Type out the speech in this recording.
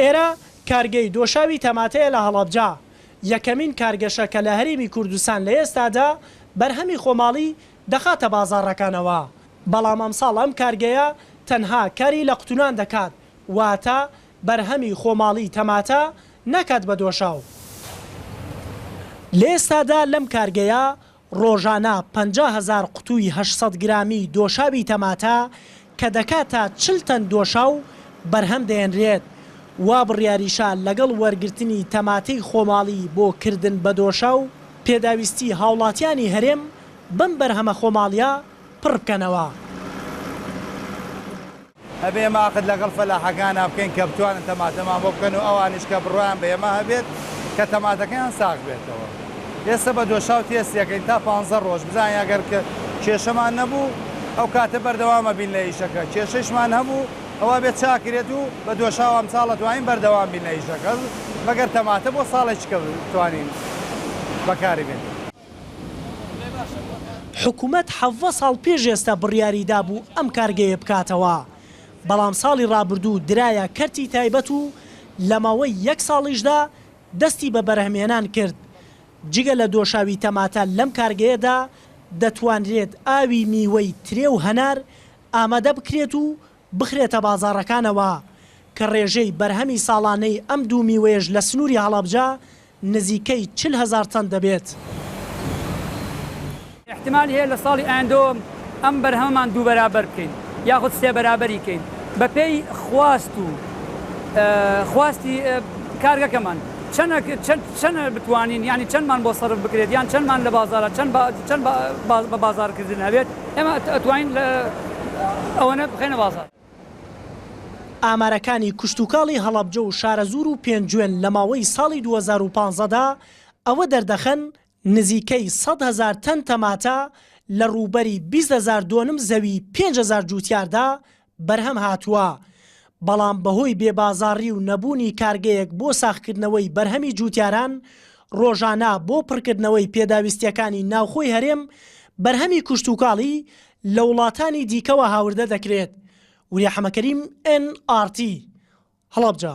ئێرە کارگەی دۆشاوی تەماتەیە لە هەڵەبجە یەکەمین کارگەشە کە لە هەرێمی کوردستان لە ئێستادا بەرهەمی خۆماڵی دەخاتە بازاڕەکانەوە بەڵام ئەمساڵ ئەم کارگەیە تەنها کاری لە قوتونان دەکات واتە بەرهەمی خۆماڵی تەماتە ناکات بە دۆشاو. لە ئێستادا لەم کارگەیە ڕۆژانە 50,000 قوتووی 800 گرامی دۆشاوی تەماتە کە دەکاتە 40 تەن دۆشاو بەرهەم دەێنرێت وا بڕیاریشە لەگەڵ وەرگرتنی تەماتەی خۆماڵی بۆ کردن بە دۆشاو پێداویستی هاوڵاتیانی هەرێم بم بەرهەمە خۆماڵیە پڕ بکەنەوە. ئەبێ ماقت لەگەڵ فەلاحەکانە بکەین کە بتوانن تەماتەمان بۆ بکەن و ئەوانیش کە بڕوایان بە ئێمە هەبێت کە تەماتەکەیان ساغ بێتەوە. ئێستا بە دۆشاو تێستیەکەین تا 15 ڕۆژ بزانین ئەگەر کە کێشەمان نەبوو ئەو کاتە بەردەوامە بین لە ئیشەکە کێشەشمان هەبوو ئەوە بێت چاکرێت و بە دۆشاو ئەم ساڵە توانین بەردەوام بین لە ئیشەکە مەگەر تەماتە بۆ ساڵێکیکە بتوانین بەکاری بێت. حکوومەت 7 ساڵ پێش ئێستا بڕیاریدا بوو ئەم کارگەیە بکاتەوە بەڵام ساڵی ڕابردوو درایە کەرتی تایبەت و لە ماوەی 1 ساڵیشدا دەستی بە بەرهەمێنان کرد. جگە لە دۆشاوی تەماتە لەم کارگەیەدا دەتوانرێت ئاوی میوەی ترێ و هەنار ئامادە بکرێت و بخرێتە بازاڕەکانەوە کە ڕێژەی بەرهەمی ساڵانەی ئەم دوو میوەیەش لە سنووری هەڵەبجە نزیکەی 40,000 تەن دەبێت. احتمال هەیە لە ساڵی ئایندۆ ئەم بەرهەمەمان دوو بەرابەر بکەین یاخود سێ بەرابەری بکەین بە پێی خواست و خواستی کارگەکەمان چەند بتوانین یعنی چەندمان بۆ سەرف بکرێت یان چەندمان لە بازارە چەند بە بازارکردن هەبێت ئێمە ئەتوانین ئەوەنە بخەینە بازار. ئامارەکانی کشتتوکاڵی هەڵەبجە و شارەزور و پێنجوێن لە ماوەی ساڵی 2015دا ئەوە دەردەخەن نزیکەی 100,000 تەن تەماتە لە ڕووبەری 20,000 دۆنم زەوی 5,000 جوتیاردا بەرهەم هاتووە بەڵام بەهۆی بێبازاڕی و نەبوونی کارگەیەک بۆ ساختکردنەوەی بەرهەمی جوتیاران ڕۆژانە بۆ پڕکردنەوەی پێداویستیەکانی ناوخۆی هەرێم بەرهەمی کشتتوکاڵی لە وڵاتانی دیکەوە هاوردە دەکرێت. وریە حەمەکەریم NRT هەڵەبجە.